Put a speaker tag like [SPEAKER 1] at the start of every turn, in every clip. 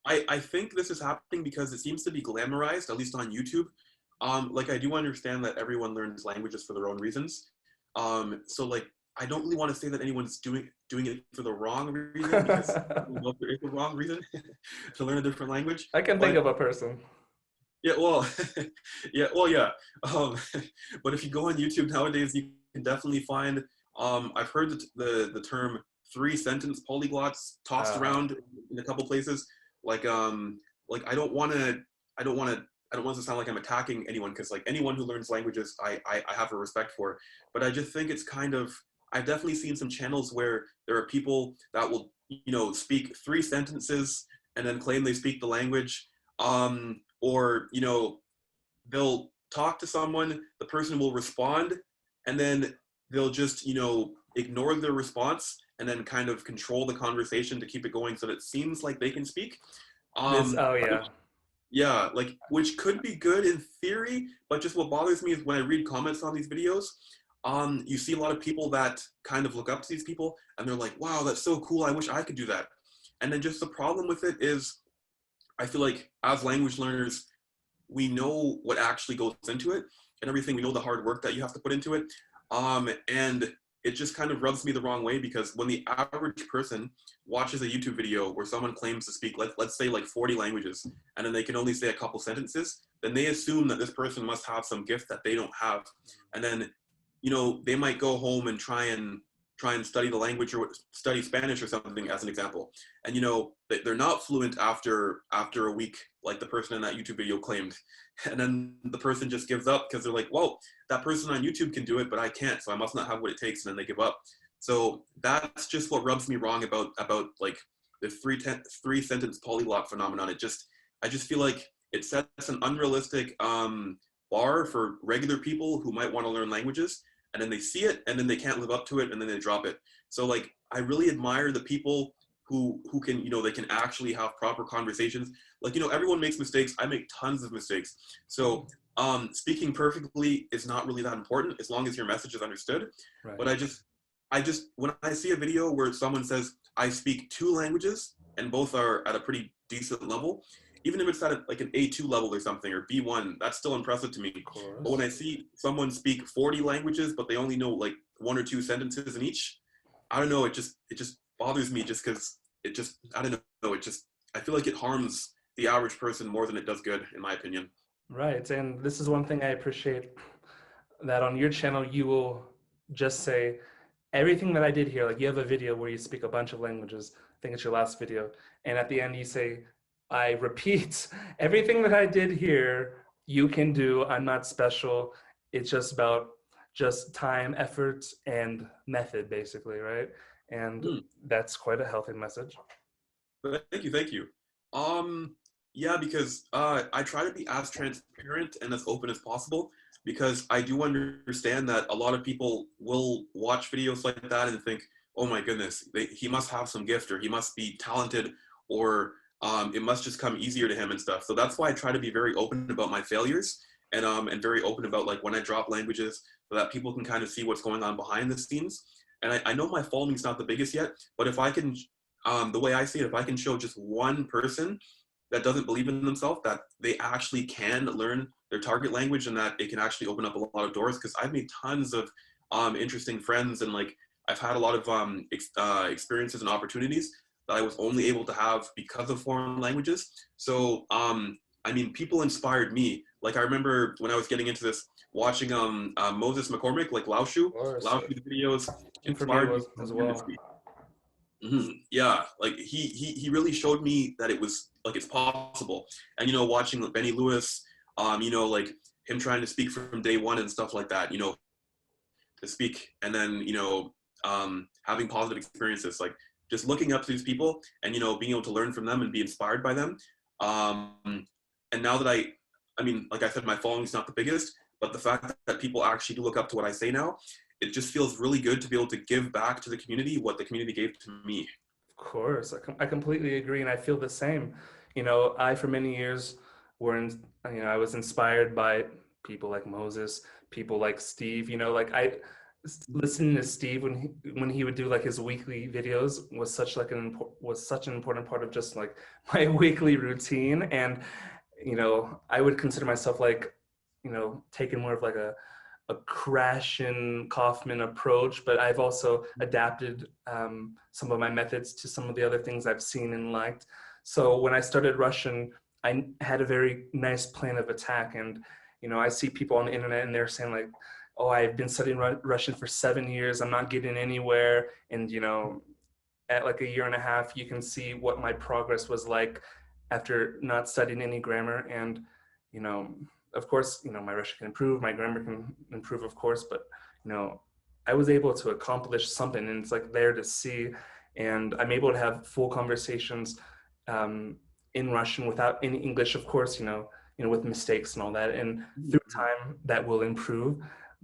[SPEAKER 1] I think this is happening because it seems to be glamorized, at least on YouTube. Like I do understand that everyone learns languages for their own reasons. So like I don't really want to say that anyone's doing it for the wrong reason because I don't know if there is a wrong reason to learn a different language.
[SPEAKER 2] I can think
[SPEAKER 1] But
[SPEAKER 2] of a person.
[SPEAKER 1] yeah, well, yeah. Um, but if you go on YouTube nowadays, you can definitely find. I've heard the term three sentence polyglots tossed
[SPEAKER 2] Uh,
[SPEAKER 1] around in a couple places. Like like I don't want to I don't want to sound like I'm attacking anyone because like anyone who learns languages, I have a respect for. But I just think it's kind of I've definitely seen some channels where there are people that will speak three sentences and then claim they speak the language. Or they'll talk to someone, the person will respond, and then they'll just ignore their response and then kind of control the conversation to keep it going so that it seems like they can speak.
[SPEAKER 2] oh
[SPEAKER 1] Which,
[SPEAKER 2] yeah.
[SPEAKER 1] yeah, like which could be good in theory, but just what bothers me is when I read comments on these videos, you see a lot of people that kind of look up to these people and they're like, wow, that's so cool, I wish I could do that. And then just the problem with it is I feel like as language learners, we know what actually goes into it and everything. We know the hard work that you have to put into it. And it just kind of rubs me the wrong way because when the average person watches a YouTube video where someone claims to speak, let's say like 40 languages, and then they can only say a couple sentences, then they assume that this person must have some gift that they don't have. And then, they might go home and try and study the language or study Spanish or something as an example. And they're not fluent after a week, like the person in that YouTube video claimed. And then the person just gives up because they're like, well, that person on YouTube can do it, but I can't, so I must not have what it takes, and then they give up. So that's just what rubs me wrong about like the three sentence polyglot phenomenon. I just feel like it sets an unrealistic bar for regular people who might want to learn languages, and then they see it and then they can't live up to it and then they drop it. So like I really admire the people who can they can actually have proper conversations. Like everyone makes mistakes. I make tons of mistakes. So speaking perfectly is not really that important as long as your message is understood.
[SPEAKER 2] Right.
[SPEAKER 1] But I just when I see a video where someone says I speak two languages and both are at a pretty decent level, even if it's at like an A2 level or something or B1, that's still impressive to me.
[SPEAKER 2] Of
[SPEAKER 1] But when
[SPEAKER 2] course.
[SPEAKER 1] I see someone speak 40 languages but they only know like one or two sentences in each, I don't know, it just bothers me just because it just I don't know, it just I feel like it harms the average person more than it does good, in my opinion.
[SPEAKER 2] Right. And this is one thing I appreciate, that on your channel you will just say everything that I did here. Like you have a video where you speak a bunch of languages. I think it's your last video. And at the end you say, I repeat, everything that I did here, you can do. I'm not special. It's just about just time, effort, and method, basically, right? And
[SPEAKER 1] Hmm.
[SPEAKER 2] that's quite a healthy message.
[SPEAKER 1] Thank you. Yeah, because I try to be as transparent and as open as possible because I do understand that a lot of people will watch videos like that and think, oh my goodness, he must have some gift or he must be talented or it must just come easier to him and stuff. So that's why I try to be very open about my failures and very open about like when I drop languages so that people can kind of see what's going on behind the scenes. And I know my following's not the biggest yet, but if I can the way I see it, if I can show just one person that doesn't believe in themselves that they actually can learn their target language and that it can actually open up a lot of doors, because I've made tons of interesting friends and like I've had a lot of experiences and opportunities that I was only able to have because of foreign languages. So I mean, people inspired me. Like I remember when I was getting into this, watching Moses McCormick, like
[SPEAKER 2] Of
[SPEAKER 1] Laoshu,
[SPEAKER 2] course.
[SPEAKER 1] Laoshu's videos
[SPEAKER 2] And for me, it
[SPEAKER 1] inspired me
[SPEAKER 2] was as well.
[SPEAKER 1] tremendously. Yeah, like he really showed me that it was like it's possible. And watching Benny Lewis, like him trying to speak from day one and stuff like that, to speak and then having positive experiences, like just looking up to these people and being able to learn from them and be inspired by them. And now that I mean, like I said, my following is not the biggest, but the fact that people actually do look up to what I say now, it just feels really good to be able to give back to the community what the community gave to me.
[SPEAKER 2] Of course, I completely agree, and I feel the same. I for many years were in, I was inspired by people like Moses, people like Steve. Like listening to Steve when he would do like his weekly videos was such like was such an important part of just like my weekly routine. And I would consider myself like taking more of like a Krashen Kaufman approach, but I've also adapted some of my methods to some of the other things I've seen and liked. So when I started Russian, I had a very nice plan of attack. And I see people on the internet and they're saying like, oh, I've been studying Russian for 7 years, I'm not getting anywhere. And at like a year and a half, you can see what my progress was like after not studying any grammar. And of course, my Russian can improve, my grammar can improve, of course, but I was able to accomplish something, and it's like there to see. And I'm able to have full conversations in Russian without any English, of course, with mistakes and all that. And through time, that will improve.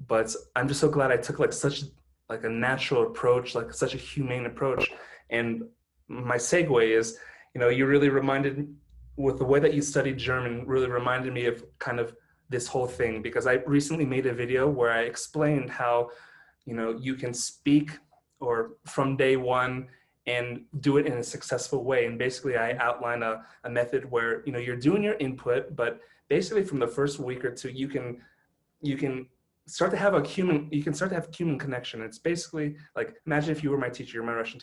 [SPEAKER 2] But I'm just so glad I took like such like a natural approach, like such a humane approach. And my segue is, you really reminded, with the way that you studied German, really reminded me of kind of this whole thing, because I recently made a video where I explained how, you can speak or from day one and do it in a successful way. And basically I outline a method where, you're doing your input, but basically from the first week or two, you can start to have a human connection. It's basically like, imagine if you were my teacher, you're my Russian